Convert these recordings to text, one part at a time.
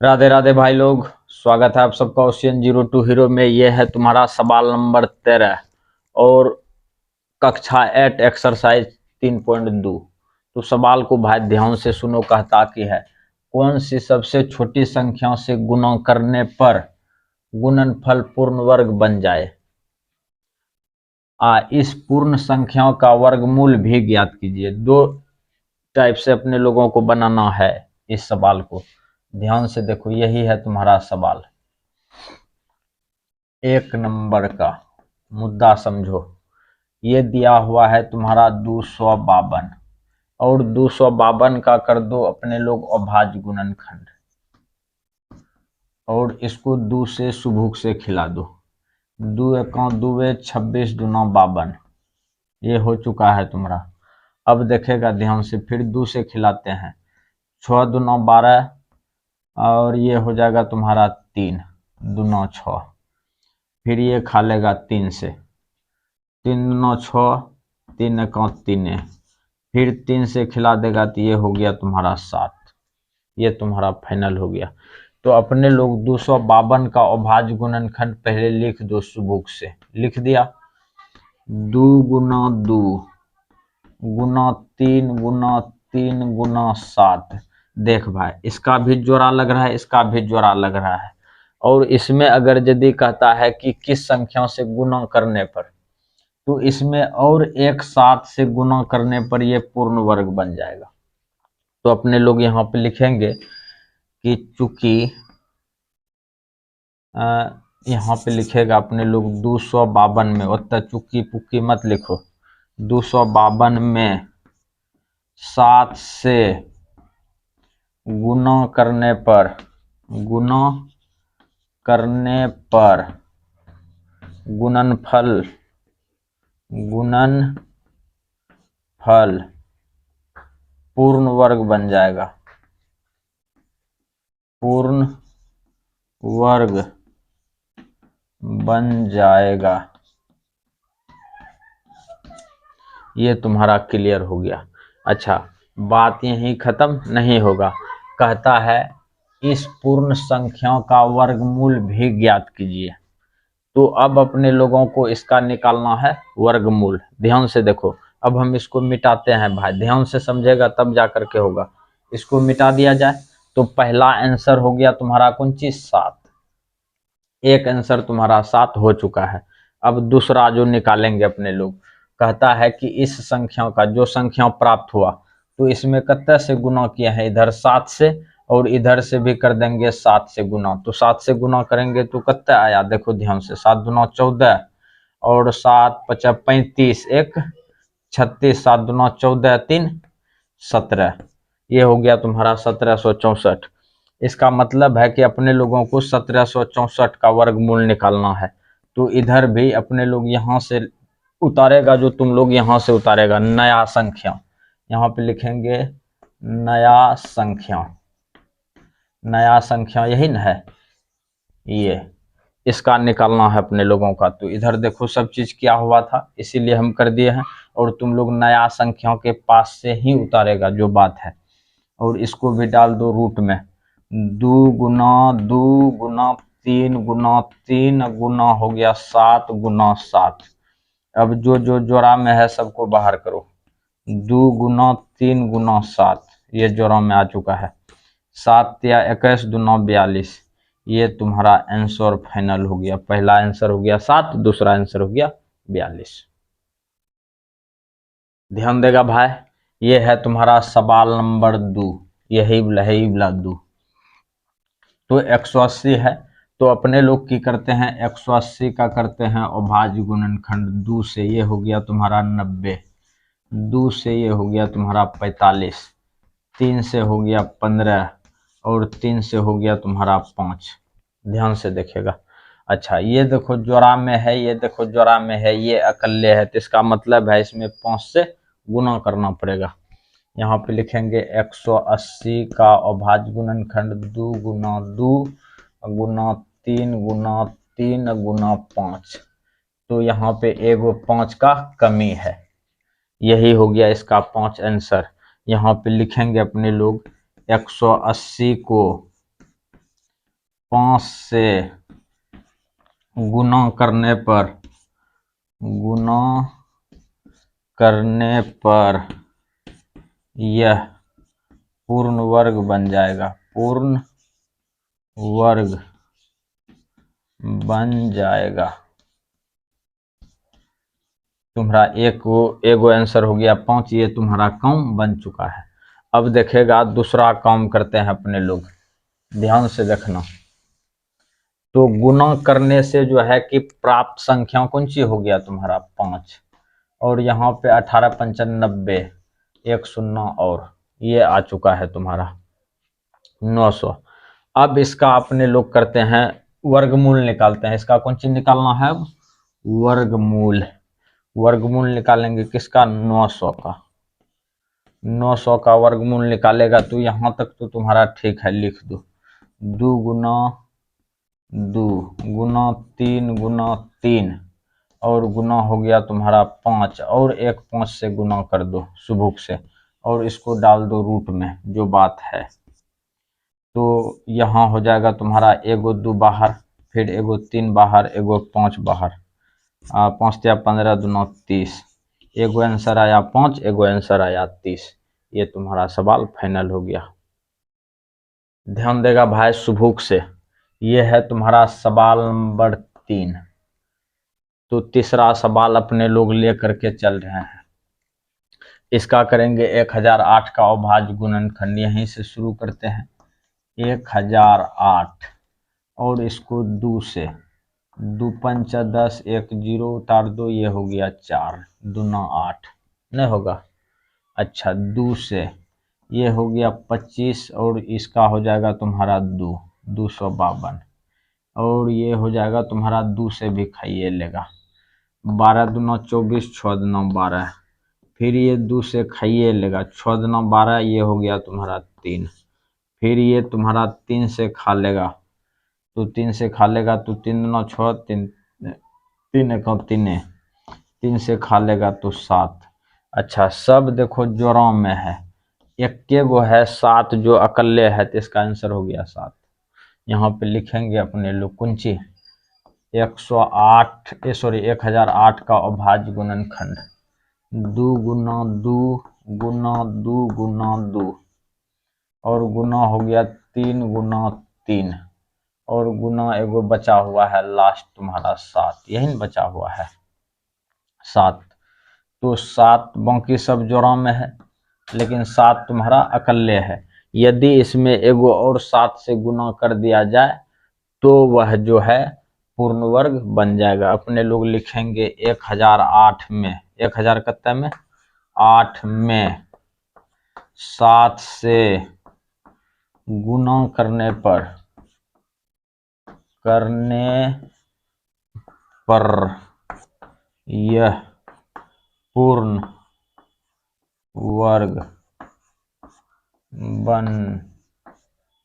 राधे राधे भाई लोग। स्वागत है आप सबका ओशियन 02 हीरो में। ये है तुम्हारा सवाल नंबर 13 और कक्षा 8 एक्सरसाइज 3.2। तो सवाल को भाई ध्यान से सुनो। कहता कि है कौन सी सबसे छोटी संख्याओं से गुणा करने पर गुणनफल पूर्ण वर्ग बन जाए। इस पूर्ण संख्याओं का वर्गमूल भी ज्ञात कीजिए। दो टाइप से अपने लोगों को बनाना है इस सवाल को। ध्यान से देखो, यही है तुम्हारा सवाल। एक नंबर का मुद्दा समझो। ये दिया हुआ है तुम्हारा 252 और 252 का कर दो अपने लोग अभाज्य गुणनखंड और इसको 2 से सुभुक से खिला दो। 2 एका 2 26 दूना 52। ये हो चुका है तुम्हारा। अब देखेगा ध्यान से, फिर 2 से खिलाते हैं। 6 दूना 12 और ये हो जाएगा तुम्हारा 3 दूना 6। फिर ये खा लेगा 3 से। 3 दूना 6, 3 एका 3। फिर 3 से खिला देगा तो ये हो गया तुम्हारा 7। ये तुम्हारा फाइनल हो गया। तो अपने लोग 252 का अभाज्य गुणनखंड पहले लिख दो सुबुक से। लिख दिया। 2 गुना 2 गुना 3 गुना 3 गुना 7। देख भाई, इसका भी जोड़ा लग रहा है, इसका भी जोड़ा लग रहा है। और इसमें अगर यदि कहता है कि किस संख्या से गुणा करने पर, तो इसमें और एक 7 से गुणा करने पर यह पूर्ण वर्ग बन जाएगा। तो अपने लोग यहाँ पे लिखेंगे कि चूंकि यहाँ पे लिखेगा अपने लोग 252 में, उत्तर चुकी पुक्की मत लिखो। 252 में 7 से गुणा करने पर गुणनफल पूर्ण वर्ग बन जाएगा। पूर्ण वर्ग बन जाएगा। ये तुम्हारा क्लियर हो गया। अच्छा, बात यहीं खत्म नहीं होगा। कहता है इस पूर्ण संख्याओं का वर्गमूल भी ज्ञात कीजिए। तो अब अपने लोगों को इसका निकालना है वर्गमूल। ध्यान से देखो, अब हम इसको मिटाते हैं भाई। ध्यान से समझेगा तब जा करके होगा। इसको मिटा दिया जाए तो पहला आंसर हो गया तुम्हारा कौन चीज 7। एक आंसर तुम्हारा 7 हो चुका है। अब दूसरा जो निकालेंगे अपने लोग, कहता है कि इस संख्या का जो संख्या प्राप्त हुआ, तो इसमें कितने से गुना किया है, इधर 7 से और इधर से भी कर देंगे 7 से गुना। तो 7 से गुना करेंगे तो कितना आया, देखो ध्यान से। 7 दूना 14 और 7 पचा 35, 1 36, 7 दूना 14, 3 17। ये हो गया तुम्हारा 1764। इसका मतलब है कि अपने लोगों को 1764 का वर्गमूल निकालना है। तो इधर भी अपने लोग यहाँ से उतारेगा, जो तुम लोग यहाँ से उतारेगा नया संख्या। यहाँ पे लिखेंगे नया संख्या। नया संख्या यही ना है, ये इसका निकालना है अपने लोगों का। तो इधर देखो सब चीज क्या हुआ था, इसीलिए हम कर दिए हैं। और तुम लोग नया संख्याओं के पास से ही उतारेगा जो बात है। और इसको भी डाल दो रूट में। 2 गुना 2 गुना 3 गुना 3 गुना हो गया 7 गुना 7। अब जो जो जोड़ा में है सबको बाहर करो। 2 गुना 3 गुना 7 ये जोड़ा में आ चुका है। 7 या 21 दूना 42। ये तुम्हारा आंसर फाइनल हो गया। पहला आंसर हो गया 7, दूसरा आंसर हो गया 42। ध्यान देगा भाई, ये है तुम्हारा सवाल नंबर 2। यही वाला 2। तो 180 है, तो अपने लोग की करते हैं 180 का करते हैं अभाज्य गुणनखंड 2 से। ये हो गया तुम्हारा 90। 2 से ये हो गया तुम्हारा 45। 3 से हो गया 15 और 3 से हो गया तुम्हारा 5। ध्यान से देखेगा। अच्छा, ये देखो जोड़ा में है, ये देखो जोड़ा में है, ये अकेले है। तो इसका मतलब है इसमें 5 से गुना करना पड़ेगा। यहाँ पे लिखेंगे 180 का अभाज्य गुणनखंड 2 गुना 2 गुना 3 गुना 3 गुना 5। तो यहाँ पे एगो 5 का कमी है। यही हो गया इसका 5 आंसर। यहाँ पे लिखेंगे अपने लोग 180 को 5 से गुना करने पर यह पूर्ण वर्ग बन जाएगा। पूर्ण वर्ग बन जाएगा। तुम्हारा एगो आंसर हो गया 5, ये तुम्हारा काम बन चुका है। अब देखेगा दूसरा काम करते हैं अपने लोग, ध्यान से देखना। तो गुना करने से जो है कि प्राप्त संख्या कौन सी हो गया तुम्हारा 5, और यहाँ पे 18 पंचन 90, 1 शून्य, और ये आ चुका है तुम्हारा 900। अब इसका अपने लोग करते हैं वर्गमूल निकालते हैं। इसका कौन चीज निकालना है? वर्गमूल। वर्गमूल निकालेंगे किसका? 900 का। 900 का वर्गमूल निकालेगा तो यहां तक तो तुम्हारा ठीक है, लिख दो। 2 गुना 2 गुना 3 गुना 3, और गुना हो गया तुम्हारा 5, और एक 5 से गुना कर दो सुबुक से, और इसको डाल दो रूट में जो बात है। तो यहाँ हो जाएगा तुम्हारा एगो 2 बाहर, फिर एगो 3 बाहर, एगो 5 बाहर, 5 या 15 दूना 30, एगो आंसर आया 5, एगो आंसर आया 30। ये तुम्हारा सवाल फाइनल हो गया। ध्यान देगा भाई सुबुक से। ये है तुम्हारा सवाल नंबर 3। तो तीसरा सवाल अपने लोग ले करके चल रहे हैं। इसका करेंगे 1008 का अभाज्य गुणनखंड। यहीं से शुरू करते हैं। 1008 और इसको 2 से, 2 पंच 10, 1 0 उतार दो, ये हो गया 4 दूना 8, नहीं होगा। अच्छा 2 से ये हो गया 25, और इसका हो जाएगा तुम्हारा 252, और ये हो जाएगा तुम्हारा 2 से भी खाइए लेगा। 12 दूना 24, 6 दूना 12, फिर ये 2 से खाइए लेगा, 6 दूना 12, ये हो गया तुम्हारा 3, फिर ये तुम्हारा 3 से खा लेगा, तो 3 से खा लेगा तो 3 दूना 6, 3 3 एक 3, 3 से खा लेगा तो 7। अच्छा सब देखो जोरों में है, एक गो है 7 जो अकल्ले है, तो इसका आंसर हो गया 7। यहाँ पे लिखेंगे अपने लोग कुंची 1008 का अभाज्य गुणनखंड। 2 गुना 2 गुना 2 गुना 2, और गुना हो गया 3 गुना 3, और गुना एगो बचा हुआ है लास्ट तुम्हारा 7, यही बचा हुआ है 7। तो 7 बाकी सब जोड़ा में है, लेकिन 7 तुम्हारा अकल्ले है। यदि इसमें एगो और 7 से गुना कर दिया जाए तो वह जो है पूर्ण वर्ग बन जाएगा। अपने लोग लिखेंगे 1008 में, 1000 कितने में 8 में 7 से गुना करने पर यह पूर्ण वर्ग बन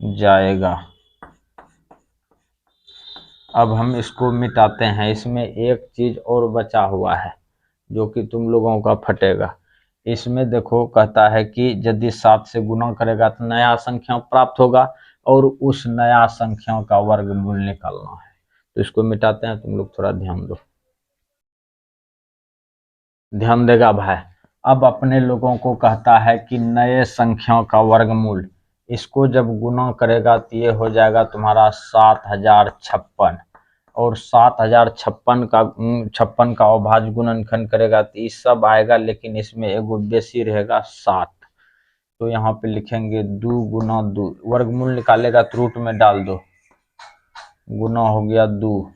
जाएगा। अब हम इसको मिटाते हैं। इसमें एक चीज और बचा हुआ है जो कि तुम लोगों का फटेगा। इसमें देखो कहता है कि यदि 7 से गुना करेगा तो नया संख्या प्राप्त होगा, और उस नया संख्या का वर्गमूल निकालना है। तो इसको मिटाते हैं, तुम लोग थोड़ा ध्यान दो। ध्यान देगा भाई। अब अपने लोगों को कहता है कि नए संख्या का वर्गमूल, इसको जब गुना करेगा तो ये हो जाएगा तुम्हारा 7056, और 7056 का अभाज्य गुणनखंड करेगा तो ये सब आएगा, लेकिन इसमें एगो बेसी रहेगा 7। तो यहाँ पे लिखेंगे 2 गुना 2, वर्गमूल निकालेगा तो रूट में डाल दो, गुना हो गया 2,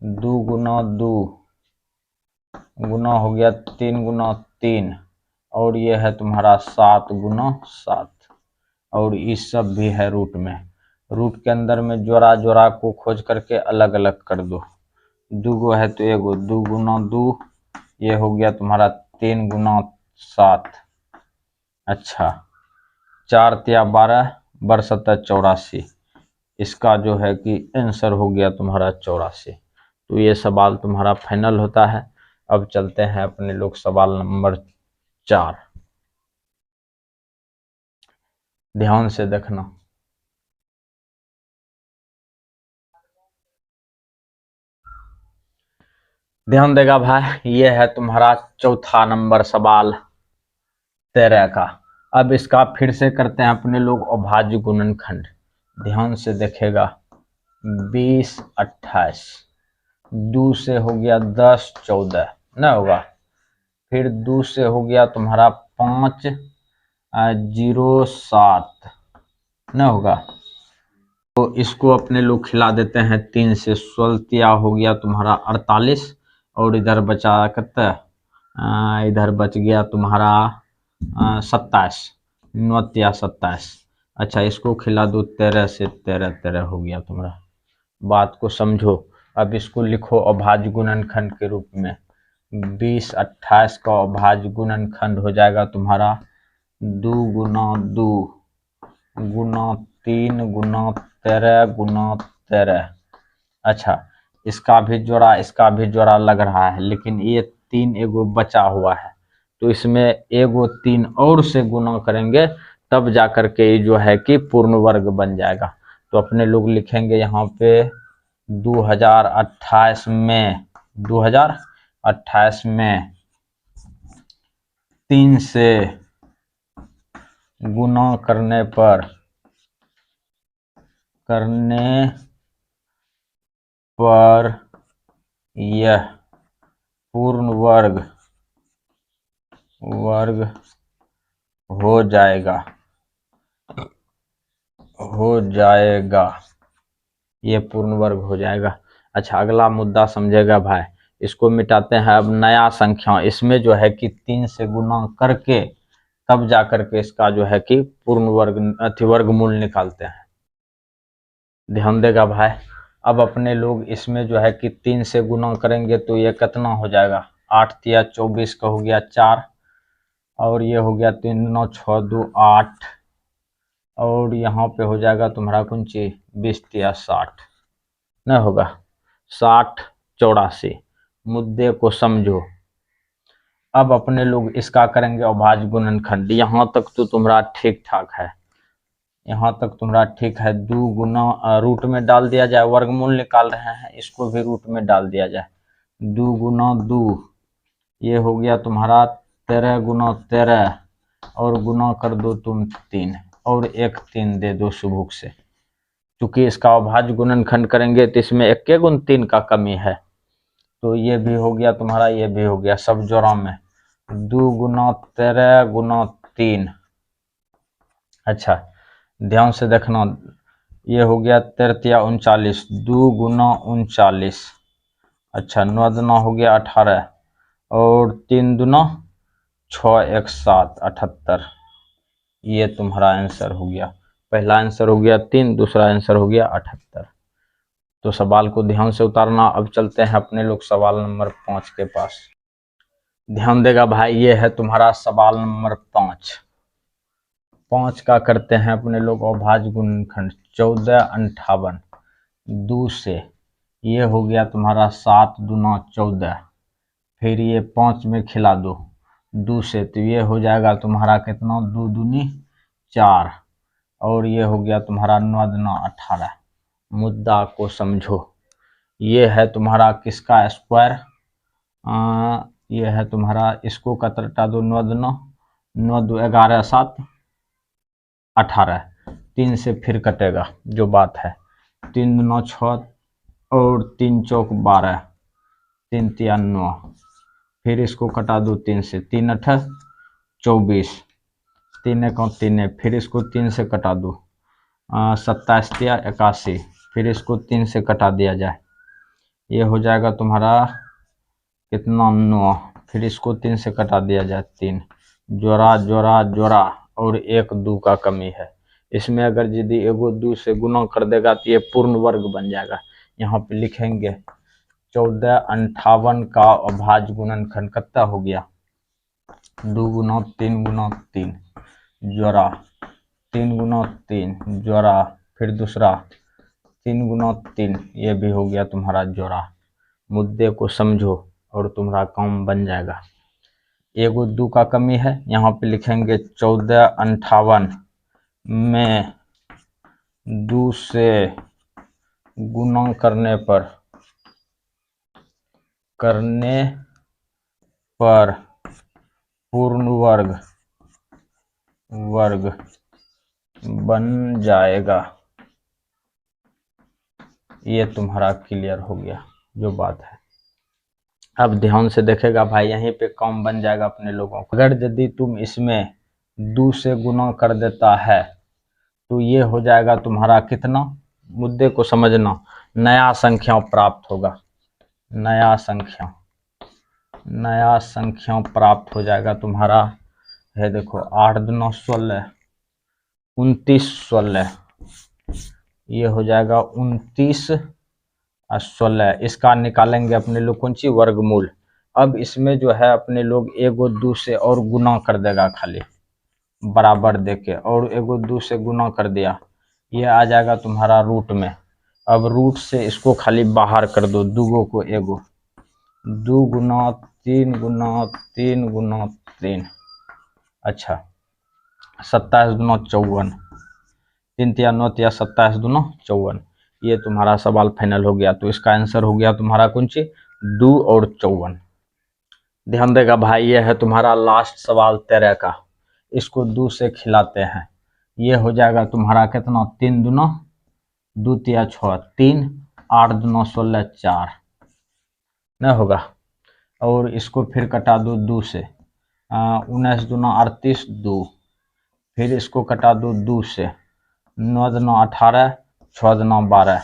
2 गुना 2 गुना हो गया 3 गुना 3, और ये है तुम्हारा 7 गुना 7, और इस सब भी है रूट में। रूट के अंदर में जोड़ा जोड़ा को खोज करके अलग अलग कर दो। 2 गो है तो एगो 2 गुना 2, ये हो गया तुम्हारा 3 गुना 7। अच्छा 4 तिया 12, बरसता 84, इसका जो है कि आंसर हो गया तुम्हारा 84। तो ये सवाल तुम्हारा फाइनल होता है। अब चलते हैं अपने लोग सवाल नंबर 4। ध्यान से देखना। ध्यान देगा भाई, ये है तुम्हारा चौथा नंबर सवाल 13 का। अब इसका फिर से करते हैं अपने लोग अभाज्य गुणनखंड। ध्यान से देखेगा, 20 28, 2 से हो गया 10 14 न होगा, फिर 2 से हो गया तुम्हारा 5 0 7 न होगा। तो इसको अपने लोग खिला देते हैं 3 से, 16 हो गया तुम्हारा 48, और इधर बचा कितना, इधर बच गया तुम्हारा 27, 9 27। अच्छा, इसको खिला दो 13 से, 13 13 हो गया तुम्हारा। बात को समझो। अब इसको लिखो अभाज्य गुणनखंड के रूप में। 20 28 का अभाज्य गुणनखंड हो जाएगा तुम्हारा 2 गुना 2 गुना 3 गुना 13 गुना 13। अच्छा, इसका भी जोड़ा लग रहा है, लेकिन ये 3 एगो बचा हुआ है, तो इसमें एगो 3 और से गुना करेंगे, तब जा करके ये जो है कि पूर्ण वर्ग बन जाएगा। तो अपने लोग लिखेंगे यहाँ पे 2028 में, 2028 में 3 से गुना करने पर यह पूर्ण वर्ग हो जाएगा, ये पूर्ण वर्ग हो जाएगा। अच्छा, अगला मुद्दा समझेगा भाई, इसको मिटाते हैं। अब नया संख्या, इसमें जो है कि 3 से गुना करके तब जा करके इसका जो है कि पूर्ण वर्ग वर्गमूल निकालते हैं। ध्यान देगा भाई। अब अपने लोग इसमें जो है कि 3 से गुना करेंगे तो ये कितना हो जाएगा, 8 तिया 24 का हो गया 4, और ये हो गया 3 9 6 2 8, और यहाँ पे हो जाएगा तुम्हारा कुंची 20 तिया 60 न होगा, 60 84। मुद्दे को समझो। अब अपने लोग इसका करेंगे अभाज्य गुणनखंड। यहाँ तक तो तुम्हारा ठीक ठाक है, यहाँ तक तुम्हारा ठीक है। 2 गुना रूट में डाल दिया जाए, वर्गमूल निकाल रहे हैं, इसको भी रूट में डाल दिया जाए। 2 गुना 2, ये हो गया तुम्हारा 13 गुना 13, और गुना कर दो तुम 3, और एक 3 दे दो सुबुक से। चूंकि इसका अभाज्य गुणनखंड करेंगे तो इसमें 1 गुण 3 का कमी है, तो ये भी हो गया तुम्हारा, ये भी हो गया, सब जोड़ा में 2 गुना 13 गुना 3। अच्छा, ध्यान से देखना, ये हो गया 13 39, 2 गुना 39। अच्छा, 9 दुना हो गया 18, और 3 दुना 6 1 7 78। ये तुम्हारा आंसर हो गया। पहला आंसर हो गया 3, दूसरा आंसर हो गया 78। तो सवाल को ध्यान से उतारना। अब चलते हैं अपने लोग सवाल नंबर 5 के पास। ध्यान देगा भाई, ये है तुम्हारा सवाल नंबर 5। 5 का करते हैं अपने लोग अभाज्य गुणनखंड। 14 58, 2 से, ये हो गया तुम्हारा 7 दूना 14, फिर ये 5 में खिला दो 2 से, तो ये हो जाएगा तुम्हारा कितना, 2 दूनी 4, और ये हो गया तुम्हारा 9 दूना 18। मुद्दा को समझो। ये है तुम्हारा किसका स्क्वायर, ये है तुम्हारा, इसको कतरटा दो, 9 दूना 9 2 11 7 18, 3 से फिर कटेगा जो बात है, 3 9 6, और 3 चौक 12, 3 तिया 9, फिर इसको कटा दो 3 से, 3 8 24, 3 1 3, फिर इसको 3 से कटा दो 27 तिया 81, फिर इसको 3 से कटा दिया जाए, ये हो जाएगा तुम्हारा कितना 9, फिर इसको 3 से कटा दिया जाए 3, जोड़ा जोड़ा जोड़ा, और 1 2 का कमी है। इसमें अगर यदि एगो 2 से गुना कर देगा तो ये पूर्ण वर्ग बन जाएगा। यहाँ पे लिखेंगे 14 58 का अभाज्य गुणनखंड कितना हो गया, 2 गुना 3 गुना 3 जोड़ा, 3 गुना 3 जोड़ा, फिर दूसरा 3 गुना 3, ये भी हो गया तुम्हारा जोड़ा। मुद्दे को समझो और तुम्हारा काम बन जाएगा। एगो 2 का कमी है, यहाँ पे लिखेंगे 14 58 में 2 से गुना करने पर करने पर पूर्ण वर्ग बन जाएगा। ये तुम्हारा क्लियर हो गया जो बात है। अब ध्यान से देखेगा भाई, यहीं पे कम बन जाएगा अपने लोगों को। अगर यदि तुम इसमें 2 से गुना कर देता है तो ये हो जाएगा तुम्हारा कितना, मुद्दे को समझना, नया संख्या प्राप्त होगा। नया संख्या प्राप्त हो जाएगा तुम्हारा है। देखो 8 दूना 16, 29 16, ये हो जाएगा 29 और 16। इसका निकालेंगे अपने लोग कौन सी, वर्गमूल। अब इसमें जो है अपने लोग एगो 2 से और गुना कर देगा, खाली बराबर देके, और एगो 2 से गुना कर दिया, ये आ जाएगा तुम्हारा रूट में। अब रूट से इसको खाली बाहर कर दो, दूगो को एगो, 2 गुना 3 गुना 3 गुना 3। अच्छा 27 दूना 54, 3 तिया 9 तिया 27 दूना 54। ये तुम्हारा सवाल फाइनल हो गया। तो इसका आंसर हो गया तुम्हारा कौन सी, 2 और 54। ध्यान देगा भाई, ये है तुम्हारा लास्ट सवाल 13 का। इसको 2 से खिलाते हैं, ये हो जाएगा तुम्हारा कितना, 3 दूना 2 तिया 6 3, 8 दूना 16 4 नहीं होगा। और इसको फिर कटा दो 2 से, 19 दूना 38 2, फिर इसको कटा दो 2 से, 9 दूना 18 6 दूना 12,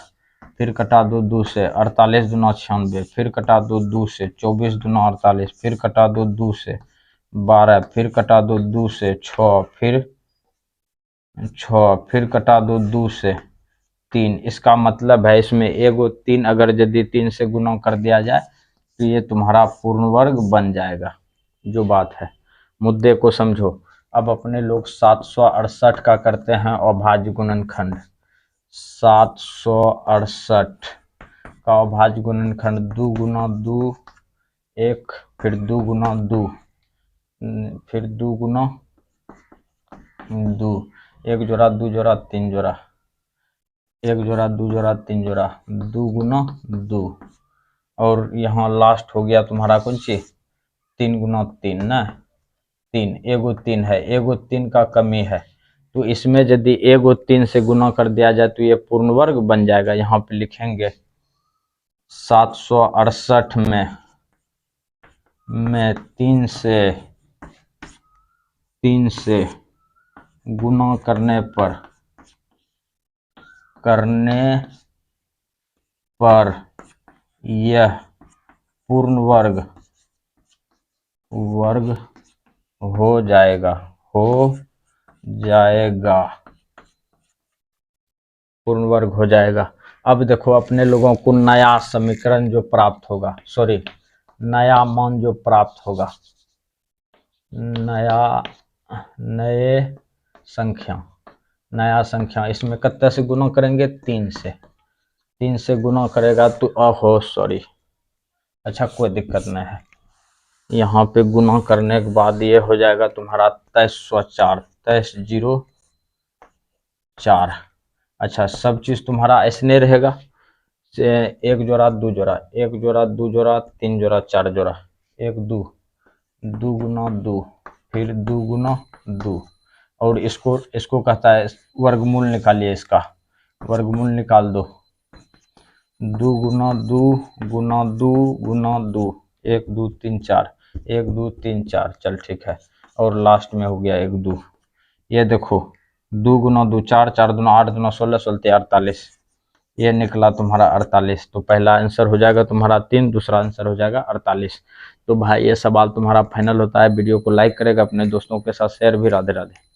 फिर कटा दो 2 से, 48 दूना 96, फिर कटा दो 2 से, 24 दूना 48, फिर कटा दो 2 से 12, फिर कटा दो 2 से 6, फिर कटा दो 2 से 3। इसका मतलब है इसमें एगो 3 अगर यदि 3 से गुना कर दिया जाए तो ये तुम्हारा पूर्ण वर्ग बन जाएगा, जो बात है। मुद्दे को समझो। अब अपने लोग 768 का करते हैं अभाज्य गुणनखंड। 768 का अभाज्य गुणनखंड 2 गुना 2 1, फिर 2 गुना 2, फिर 2 गुना 2, 1 जोड़ा 2 जोड़ा 3 जोड़ा, 1 जोड़ा 2 जोड़ा 3 जोड़ा, 2 गुना 2, और यहाँ लास्ट हो गया तुम्हारा कौन सी, 3 गुना 3 ना, 3, एगो 3 है, एगो 3 का कमी है, तो इसमें यदि एगो 3 से गुना कर दिया जाए तो ये पूर्ण वर्ग बन जाएगा। यहाँ पे लिखेंगे 768 में 3 से गुना करने पर यह पूर्ण वर्ग हो जाएगा, पूर्ण वर्ग हो जाएगा। अब देखो अपने लोगों को नया समीकरण जो प्राप्त होगा, सॉरी नया मान जो प्राप्त होगा, नया संख्या इसमें कितने से गुना करेंगे, 3 से गुना करेगा तो सॉरी, अच्छा कोई दिक्कत नहीं है। यहाँ पे गुना करने के बाद ये हो जाएगा तुम्हारा 2304, 2304। अच्छा सब चीज तुम्हारा ऐसने रहेगा, 1 जोड़ा 2 जोड़ा, 1 जोड़ा 2 जोड़ा 3 जोड़ा 4 जोड़ा, 1 2 2 गुना 2, फिर 2 गुना 2, और इसको कहता है वर्गमूल निकालिए, इसका वर्गमूल निकाल दो, 2 गुना 2 गुना 2 गुना 2, 1 2 3 4, 1 2 3 4, चल ठीक है, और लास्ट में हो गया 1 2। ये देखो 2 गुना 2 4, 4 दूना 8 दूना 16 16 48, ये निकला तुम्हारा 48। तो पहला आंसर हो जाएगा तुम्हारा 3, दूसरा आंसर हो जाएगा 48। तो भाई ये सवाल तुम्हारा फाइनल होता है। वीडियो को लाइक करेगा, अपने दोस्तों के साथ शेयर भी। राधे राधे।